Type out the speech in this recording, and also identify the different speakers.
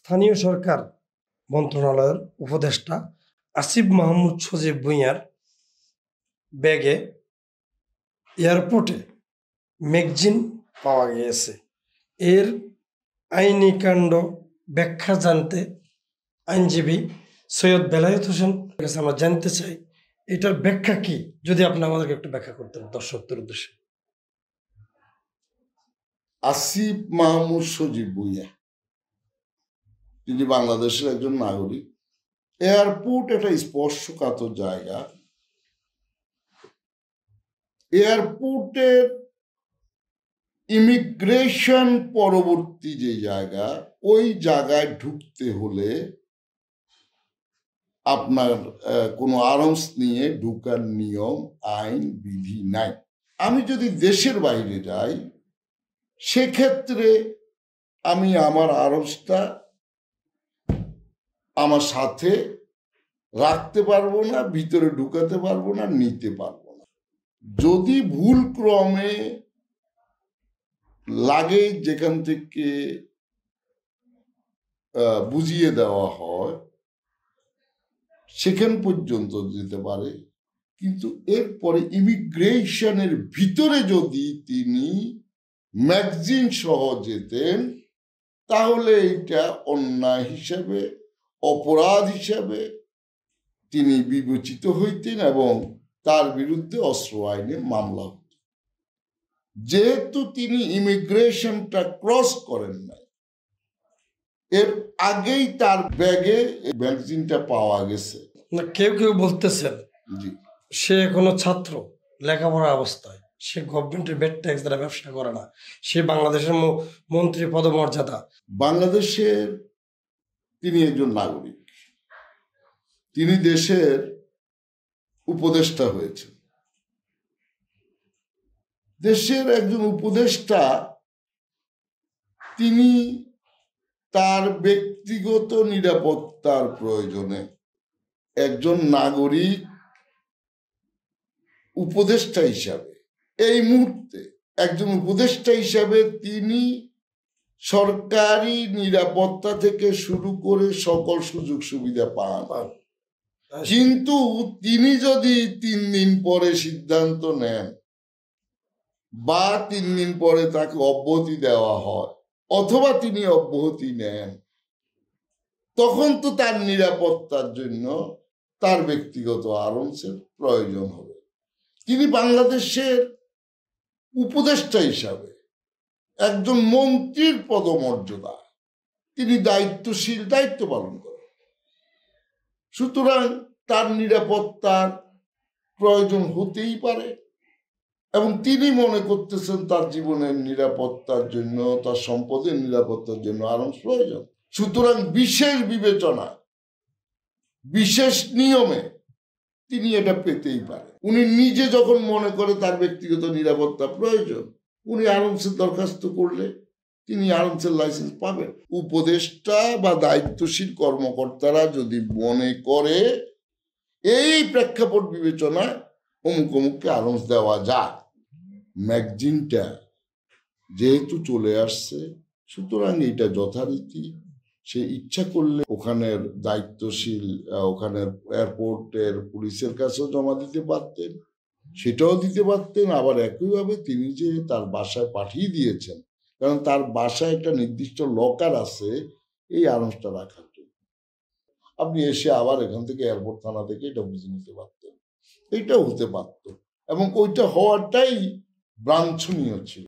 Speaker 1: স্থানীয় সরকার মন্ত্রণালয়ের উপদেষ্টা আসিফ মাহমুদ সজীব ভূঁইয়ার ব্যাগে এয়ারপোর্টে ম্যাগজিন পাওয়া গিয়েছে। এর আইনি কাণ্ড ব্যাখ্যা জানতে আইনজীবী সৈয়দ বেলায়েত হোসেন কাছে আমরা জানতে চাই এটার ব্যাখ্যা কি, যদি আপনি আমাদেরকে একটু ব্যাখ্যা করতেন দর্শকদের উদ্দেশ্যে।
Speaker 2: আসিফ মাহমুদ সজীব ভূঁইয়া তিনি বাংলাদেশের একজন নাগরিক। এয়ারপোর্ট একটা স্পর্শকাতর জায়গা। এয়ারপোর্টের ইমিগ্রেশন পরবর্তী যে জায়গা, ওই জায়গায় ঢুকতে হলে আপনার কোনো আর্মস নিয়ে ঢুকার নিয়ম আইন বিধি নাই। আমি যদি দেশের বাইরে যাই সেক্ষেত্রে আমি আমার আর্মসটা আমার সাথে রাখতে পারবো না, ভিতরে ঢুকাতে পারবো না, নিতে পারবো না। যদি ভুল ক্রমে লাগে যেখান থেকে বুঝিয়ে দেওয়া হয় সেখান পর্যন্ত যেতে পারে, কিন্তু এরপরে ইমিগ্রেশনের ভিতরে যদি তিনি ম্যাগজিন সহ যেতেন তাহলে এটা অন্যায় হিসাবে, অপরাধ হিসাবে তিনি বিবেচিত হইতেন এবং তার বিরুদ্ধে অস্ত্র আইনে মামলা হতো। যেহেতু তিনি ইমিগ্রেশনটা ক্রস করেন নাই, এর আগেই তার ব্যাগে ম্যাগজিনটা পাওয়া গেছে।
Speaker 1: কেউ কেউ বলতেছেন
Speaker 2: জি,
Speaker 1: সে এখনো ছাত্র, লেখাপড়া অবস্থায়, সে গভর্নমেন্টের বেড ট্যাক্স দ্বারা ব্যবসা করে না, সে বাংলাদেশের মন্ত্রী পদমর্যাদা।
Speaker 2: বাংলাদেশের তিনি একজন নাগরিক, তিনি দেশের উপদেষ্টা হয়েছেন। দেশের একজন উপদেষ্টা তিনি তার ব্যক্তিগত নিরাপত্তার প্রয়োজনে একজন নাগরিক উপদেষ্টা হিসাবে, এই মুহূর্তে একজন উপদেষ্টা হিসাবে তিনি সরকারি নিরাপত্তা থেকে শুরু করে সকল সুযোগ সুবিধা পান। কিন্তু তিনি যদি 3 দিন পরে সিদ্ধান্ত নেন বা 3 দিন পরে তাকে অব্যাহতি দেওয়া হয় অথবা তিনি অব্যাহতি নেন, তখন তো তার নিরাপত্তার জন্য তার ব্যক্তিগত আর্মসের প্রয়োজন হবে। তিনি বাংলাদেশের উপদেষ্টা হিসাবে একজন মন্ত্রীর পদমর্যাদা, তিনি দায়িত্বশীল, দায়িত্ব পালন করেন। সুতরাং তার নিরাপত্তার প্রয়োজন হতেই পারে এবং তিনি মনে করতেছেন তার জীবনের নিরাপত্তার জন্য, তার সম্পদের নিরাপত্তার জন্য আর্মস প্রয়োজন। সুতরাং বিশেষ বিবেচনা, বিশেষ নিয়মে তিনি এটা পেতেই পারে। উনি নিজে যখন মনে করে তার ব্যক্তিগত নিরাপত্তা প্রয়োজন, উনি আর্মসের দরখাস্ত করলে তিনি আর্মসের লাইসেন্স পাবেন। উপদেষ্টা বা দায়িত্বশীল কর্মকর্তারা যদি মনে করে এই প্রেক্ষাপট বিবেচনায় অমুক অমুককে আর্মস দেওয়া যায়, ম্যাগজিনটা যেহেতু চলে আসছে, সুতরাং এটা যথারীতি সে ইচ্ছা করলে ওখানের দায়িত্বশীল, ওখানের এয়ারপোর্টের পুলিশের কাছেও জমা দিতে পারতেন, সেটাও দিতে পারতেন। আবার একইভাবে তিনি যে তার বাসায় পাঠিয়ে দিয়েছেন, কারণ তার বাসায় একটা নির্দিষ্ট লকার আছে এই আর্মসটা রাখার জন্য, আপনি এসে আবার এখান থেকে এয়ারপোর্ট থানা থেকে এটা বুঝে নিতে পারতেন। এইটাও হতে পারত এবং ওইটা হওয়াটাই বাঞ্ছনীয় ছিল।